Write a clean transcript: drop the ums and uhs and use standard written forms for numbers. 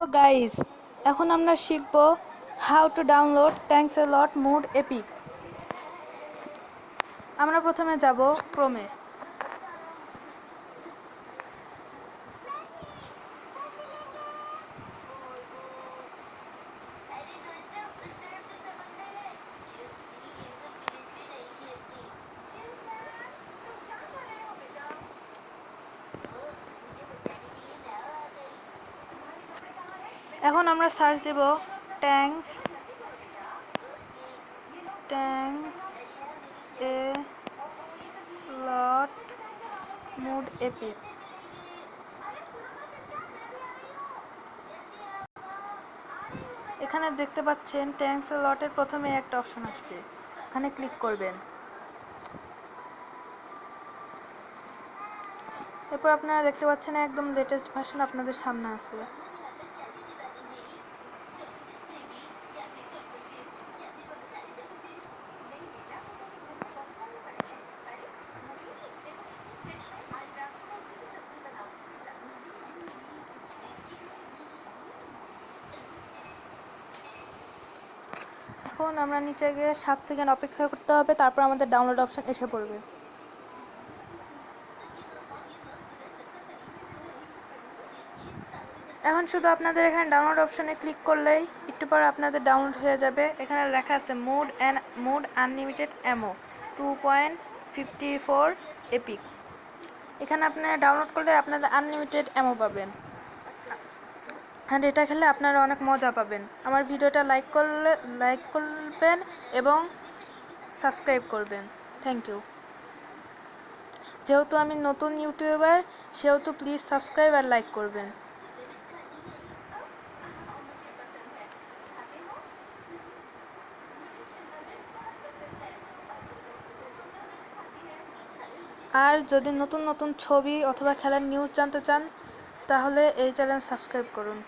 তো গাইস, এখন আমরা শিখব how to download thanks a lot mood epic. আমরা প্রথমে যাব ক্রোমে। এখন আমরা সার্চ দেব thanks a lot mood epic. এখানে দেখতে পাচ্ছেন ট্যাঙ্কসলটের প্রথমে একটা অপশন আসবে, এখানে ক্লিক করবেন। এরপর আপনারা দেখতে পাচ্ছেন একদম লেটেস্ট ভার্সন আপনাদের সামনে আছে। এখন আমরা নিচে গিয়ে 7 সেকেন্ড অপেক্ষা করতে হবে, তারপর আমাদের ডাউনলোড অপশন এসে পড়বে। এখন শুধু আপনাদের এখানে ডাউনলোড অপশনে ক্লিক করলেই একটু পর আপনাদের ডাউনলোড হয়ে যাবে। এখানে লেখা আছে মুড আনলিমিটেড অ্যামো 2.54 এপিক। এখানে আপনারা ডাউনলোড করলে আপনাদের আনলিমিটেড অ্যামো পাবেন, আর এটা খেলে আপনারা অনেক মজা পাবেন। আমার ভিডিওটা লাইক করবেন এবং সাবস্ক্রাইব করবেন। Thank you. যেহেতু আমি নতুন ইউটিউবার, সেহেতু প্লিজ সাবস্ক্রাইব আর লাইক করবেন। আর যদি নতুন নতুন ছবি অথবা খেলার নিউজ জানতে চান, তাহলে এই চ্যানেল সাবস্ক্রাইব করুন।